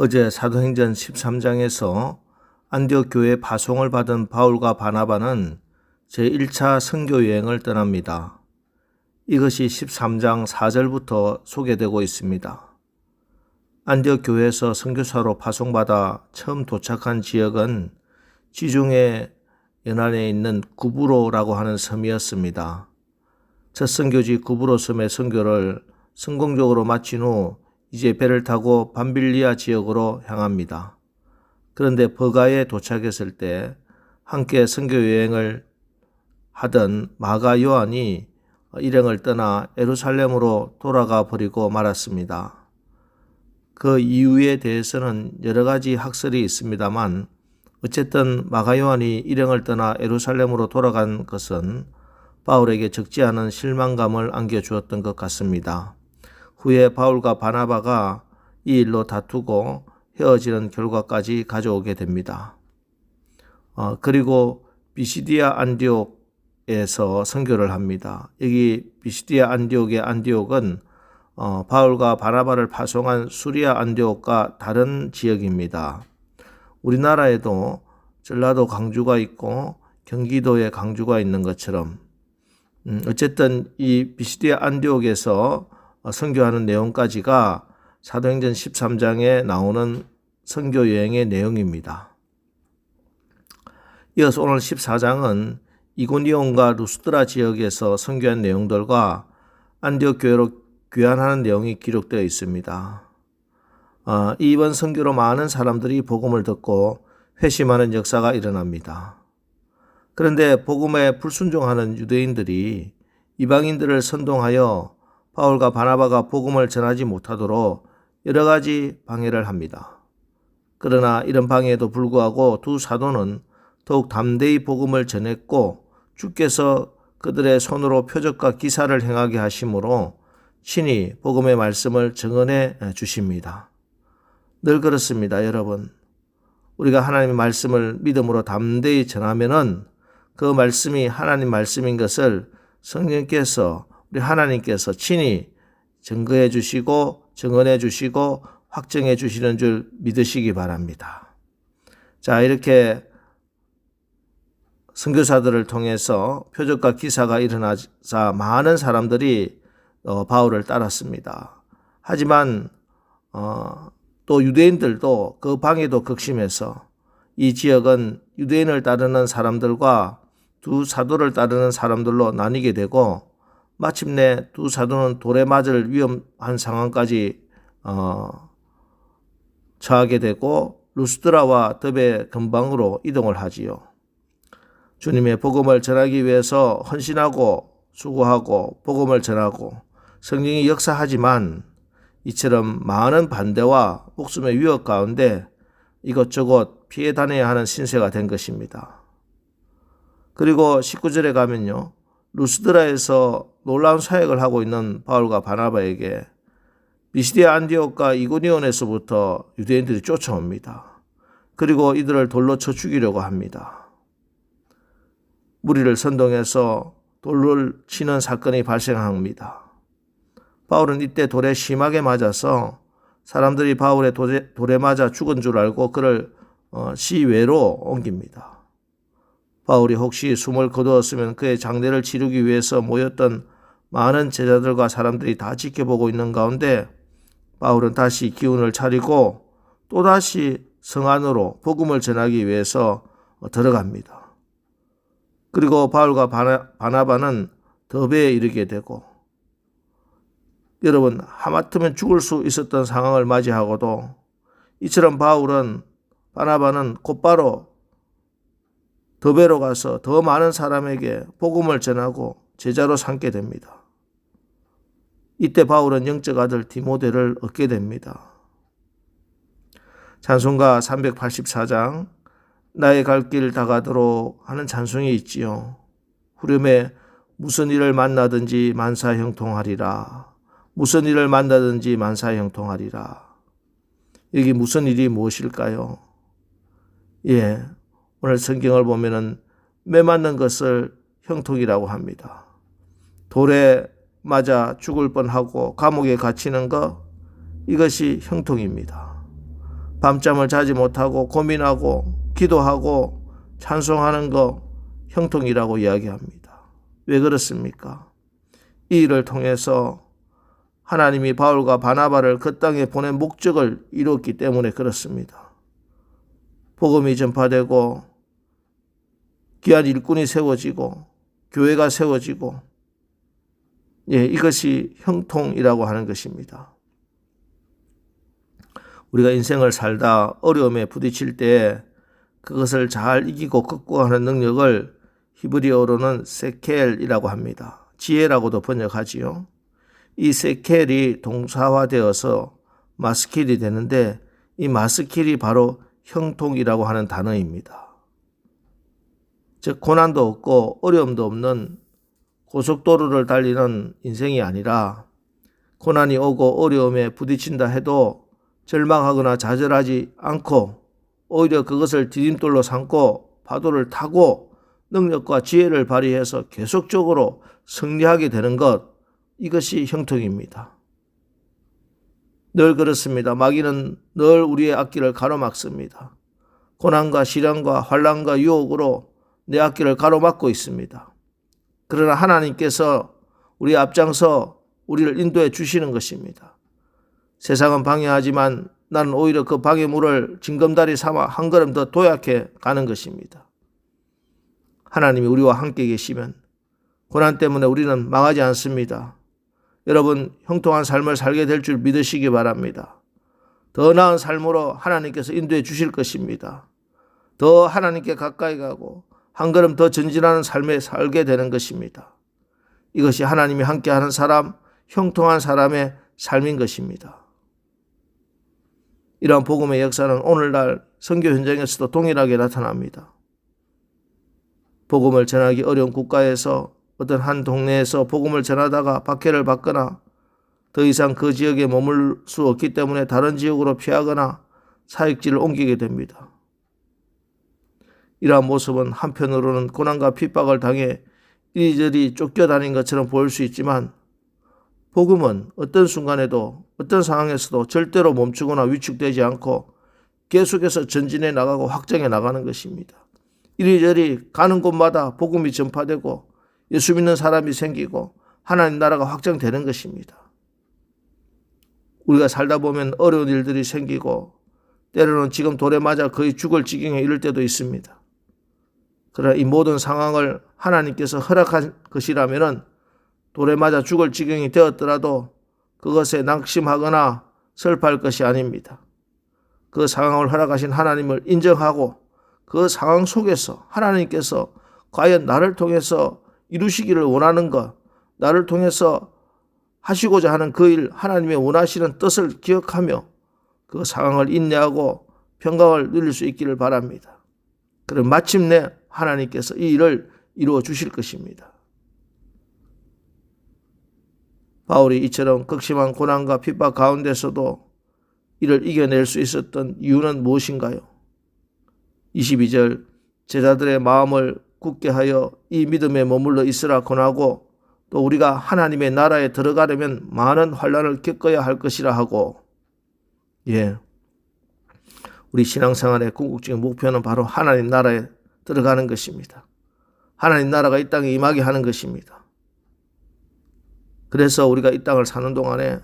어제 사도행전 13장에서 안디옥 교회에 파송을 받은 바울과 바나바는 제1차 선교 여행을 떠납니다. 이것이 13장 4절부터 소개되고 있습니다. 안디옥 교회에서 선교사로 파송받아 처음 도착한 지역은 지중해 연안에 있는 구브로라고 하는 섬이었습니다. 첫 선교지 구브로 섬의 선교를 성공적으로 마친 후 이제 배를 타고 밤빌리아 지역으로 향합니다. 그런데 버가에 도착했을 때 함께 선교 여행을 하던 마가 요한이 일행을 떠나 예루살렘으로 돌아가 버리고 말았습니다. 그 이유에 대해서는 여러 가지 학설이 있습니다만 어쨌든 마가 요한이 일행을 떠나 예루살렘으로 돌아간 것은 바울에게 적지 않은 실망감을 안겨주었던 것 같습니다. 후에 바울과 바나바가 이 일로 다투고 헤어지는 결과까지 가져오게 됩니다. 그리고 비시디아 안디옥에서 선교를 합니다. 여기 비시디아 안디옥의 안디옥은 바울과 바나바를 파송한 수리아 안디옥과 다른 지역입니다. 우리나라에도 전라도 강주가 있고 경기도에 강주가 있는 것처럼 어쨌든 이 비시디아 안디옥에서 선교하는 내용까지가 사도행전 13장에 나오는 선교 여행의 내용입니다. 이어서 오늘 14장은 이고니온과 루스드라 지역에서 선교한 내용들과 안디옥 교회로 귀환하는 내용이 기록되어 있습니다. 이번 선교로 많은 사람들이 복음을 듣고 회심하는 역사가 일어납니다. 그런데 복음에 불순종하는 유대인들이 이방인들을 선동하여 바울과 바나바가 복음을 전하지 못하도록 여러 가지 방해를 합니다. 그러나 이런 방해에도 불구하고 두 사도는 더욱 담대히 복음을 전했고 주께서 그들의 손으로 표적과 기사를 행하게 하심으로 친히 복음의 말씀을 증언해 주십니다. 늘 그렇습니다, 여러분. 우리가 하나님의 말씀을 믿음으로 담대히 전하면은 그 말씀이 하나님 말씀인 것을 성령께서 우리 하나님께서 친히 증거해 주시고 증언해 주시고 확정해 주시는 줄 믿으시기 바랍니다. 자, 이렇게 선교사들을 통해서 표적과 기사가 일어나자 많은 사람들이 바울을 따랐습니다. 하지만 또 유대인들도 그 방해도 극심해서 이 지역은 유대인을 따르는 사람들과 두 사도를 따르는 사람들로 나뉘게 되고 마침내 두 사도는 돌에 맞을 위험한 상황까지 처하게 되고 루스드라와 더베 근방으로 이동을 하지요. 주님의 복음을 전하기 위해서 헌신하고 수고하고 복음을 전하고 성령이 역사하지만 이처럼 많은 반대와 목숨의 위협 가운데 이것저것 피해 다녀야 하는 신세가 된 것입니다. 그리고 19절에 가면요. 루스드라에서 놀라운 사역을 하고 있는 바울과 바나바에게 비시디아 안디옥과 이고니온에서부터 유대인들이 쫓아옵니다. 그리고 이들을 돌로 쳐 죽이려고 합니다. 무리를 선동해서 돌을 치는 사건이 발생합니다. 바울은 이때 돌에 심하게 맞아서 사람들이 바울의 돌에 맞아 죽은 줄 알고 그를 시외로 옮깁니다. 바울이 혹시 숨을 거두었으면 그의 장례를 치르기 위해서 모였던 많은 제자들과 사람들이 다 지켜보고 있는 가운데 바울은 다시 기운을 차리고 또다시 성 안으로 복음을 전하기 위해서 들어갑니다. 그리고 바울과 바나바는 더베에 이르게 되고 여러분 하마터면 죽을 수 있었던 상황을 맞이하고도 이처럼 바울은 바나바는 곧바로 더베로 가서 더 많은 사람에게 복음을 전하고 제자로 삼게 됩니다. 이때 바울은 영적 아들 디모데를 얻게 됩니다. 찬송가 384장 나의 갈 길 다가도록 하는 찬송이 있지요. 후렴에 무슨 일을 만나든지 만사형통하리라. 무슨 일을 만나든지 만사형통하리라. 여기 무슨 일이 무엇일까요? 오늘 성경을 보면은 매 맞는 것을 형통이라고 합니다. 돌에 맞아 죽을 뻔하고 감옥에 갇히는 것, 이것이 형통입니다. 밤잠을 자지 못하고 고민하고 기도하고 찬송하는 거 형통이라고 이야기합니다. 왜 그렇습니까? 이 일을 통해서 하나님이 바울과 바나바를 그 땅에 보낸 목적을 이뤘기 때문에 그렇습니다. 복음이 전파되고 귀한 일꾼이 세워지고 교회가 세워지고, 이것이 형통이라고 하는 것입니다. 우리가 인생을 살다 어려움에 부딪힐 때 그것을 잘 이기고 극복하는 능력을 히브리어로는 세켈이라고 합니다. 지혜라고도 번역하지요. 이 세켈이 동사화되어서 마스킬이 되는데, 이 마스킬이 바로 형통이라고 하는 단어입니다. 즉 고난도 없고 어려움도 없는 고속도로를 달리는 인생이 아니라, 고난이 오고 어려움에 부딪힌다 해도 절망하거나 좌절하지 않고 오히려 그것을 디딤돌로 삼고 파도를 타고 능력과 지혜를 발휘해서 계속적으로 승리하게 되는 것, 이것이 형통입니다. 늘 그렇습니다. 마귀는 늘 우리의 앞길을 가로막습니다. 고난과 시련과 환난과 유혹으로 내 앞길을 가로막고 있습니다. 그러나 하나님께서 우리 앞장서 우리를 인도해 주시는 것입니다. 세상은 방해하지만 나는 오히려 그 방해물을 징검다리 삼아 한 걸음 더 도약해 가는 것입니다. 하나님이 우리와 함께 계시면 고난 때문에 우리는 망하지 않습니다. 여러분, 형통한 삶을 살게 될 줄 믿으시기 바랍니다. 더 나은 삶으로 하나님께서 인도해 주실 것입니다. 더 하나님께 가까이 가고 한 걸음 더 전진하는 삶에 살게 되는 것입니다. 이것이 하나님이 함께하는 사람, 형통한 사람의 삶인 것입니다. 이러한 복음의 역사는 오늘날 선교 현장에서도 동일하게 나타납니다. 복음을 전하기 어려운 국가에서 어떤 한 동네에서 복음을 전하다가 박해를 받거나 더 이상 그 지역에 머물 수 없기 때문에 다른 지역으로 피하거나 사역지를 옮기게 됩니다. 이러한 모습은 한편으로는 고난과 핍박을 당해 이리저리 쫓겨다닌 것처럼 보일 수 있지만, 복음은 어떤 순간에도 어떤 상황에서도 절대로 멈추거나 위축되지 않고 계속해서 전진해 나가고 확장해 나가는 것입니다. 이리저리 가는 곳마다 복음이 전파되고 예수 믿는 사람이 생기고 하나님 나라가 확장되는 것입니다. 우리가 살다 보면 어려운 일들이 생기고 때로는 지금 돌에 맞아 거의 죽을 지경에 이를 때도 있습니다. 그러나 이 모든 상황을 하나님께서 허락한 것이라면 돌에 맞아 죽을 지경이 되었더라도 그것에 낙심하거나 슬퍼할 것이 아닙니다. 그 상황을 허락하신 하나님을 인정하고 그 상황 속에서 하나님께서 과연 나를 통해서 이루시기를 원하는 것, 나를 통해서 하시고자 하는 그 일, 하나님의 원하시는 뜻을 기억하며 그 상황을 인내하고 평강을 누릴 수 있기를 바랍니다. 그럼 마침내 하나님께서 이 일을 이루어 주실 것입니다. 바울이 이처럼 극심한 고난과 핍박 가운데서도 이를 이겨낼 수 있었던 이유는 무엇인가요? 22절, 제자들의 마음을 굳게 하여 이 믿음에 머물러 있으라 권하고, 또 우리가 하나님의 나라에 들어가려면 많은 환난을 겪어야 할 것이라 하고, 우리 신앙생활의 궁극적인 목표는 바로 하나님 나라에 들어가는 것입니다. 하나님 나라가 이 땅에 임하게 하는 것입니다. 그래서 우리가 이 땅을 사는 동안에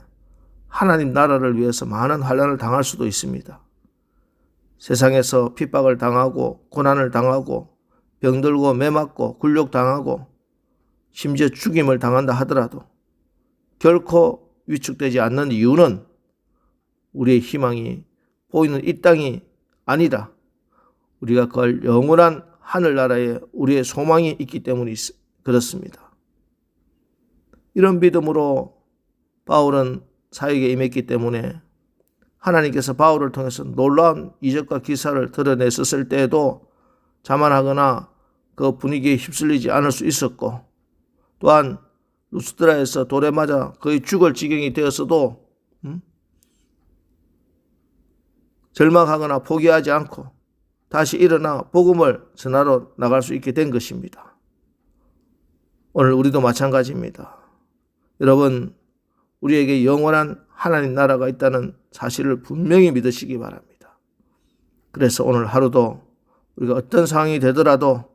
하나님 나라를 위해서 많은 환난을 당할 수도 있습니다. 세상에서 핍박을 당하고 고난을 당하고 병들고 매맞고 굴욕당하고 심지어 죽임을 당한다 하더라도 결코 위축되지 않는 이유는 우리의 희망이 보이는 이 땅이 아니라 우리가 그걸 영원한 하늘나라에 우리의 소망이 있기 때문에 그렇습니다. 이런 믿음으로 바울은 사역에 임했기 때문에 하나님께서 바울을 통해서 놀라운 이적과 기사를 드러냈었을 때에도 자만하거나 그 분위기에 휩쓸리지 않을 수 있었고, 또한 루스드라에서 돌에 맞아 거의 죽을 지경이 되었어도 절망하거나 포기하지 않고 다시 일어나 복음을 전하러 나갈 수 있게 된 것입니다. 오늘 우리도 마찬가지입니다. 여러분, 우리에게 영원한 하나님 나라가 있다는 사실을 분명히 믿으시기 바랍니다. 그래서 오늘 하루도 우리가 어떤 상황이 되더라도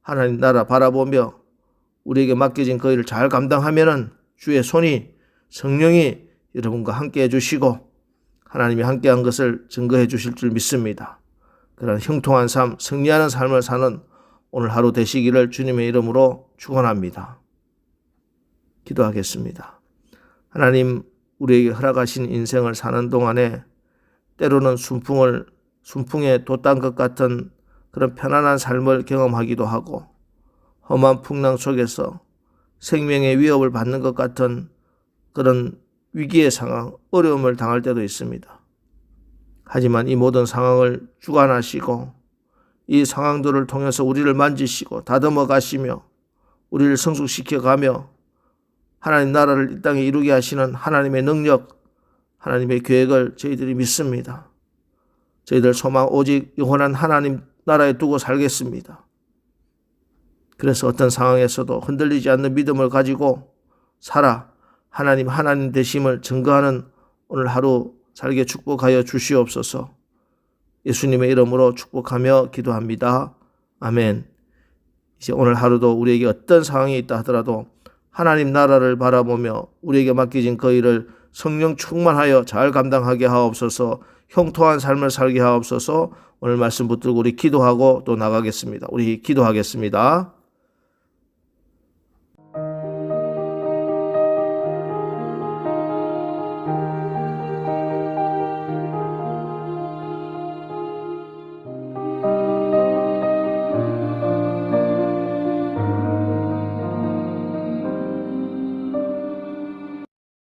하나님 나라 바라보며 우리에게 맡겨진 그 일을 잘 감당하면은 주의 손이 성령이 여러분과 함께 해주시고 하나님이 함께한 것을 증거해 주실 줄 믿습니다. 그런 형통한 삶, 승리하는 삶을 사는 오늘 하루 되시기를 주님의 이름으로 축원합니다. 기도하겠습니다. 하나님, 우리에게 허락하신 인생을 사는 동안에 때로는 순풍에 돛단 것 같은 그런 편안한 삶을 경험하기도 하고 험한 풍랑 속에서 생명의 위협을 받는 것 같은 그런 위기의 상황, 어려움을 당할 때도 있습니다. 하지만 이 모든 상황을 주관하시고 이 상황들을 통해서 우리를 만지시고 다듬어 가시며 우리를 성숙시켜 가며 하나님 나라를 이 땅에 이루게 하시는 하나님의 능력, 하나님의 계획을 저희들이 믿습니다. 저희들 소망 오직 영원한 하나님 나라에 두고 살겠습니다. 그래서 어떤 상황에서도 흔들리지 않는 믿음을 가지고 살아 하나님 되심을 증거하는 오늘 하루 살게 축복하여 주시옵소서. 예수님의 이름으로 축복하며 기도합니다. 아멘. 이제 오늘 하루도 우리에게 어떤 상황이 있다 하더라도 하나님 나라를 바라보며 우리에게 맡겨진 그 일을 성령 충만하여 잘 감당하게 하옵소서. 형통한 삶을 살게 하옵소서. 오늘 말씀 붙들고 우리 기도하고 또 나가겠습니다. 우리 기도하겠습니다.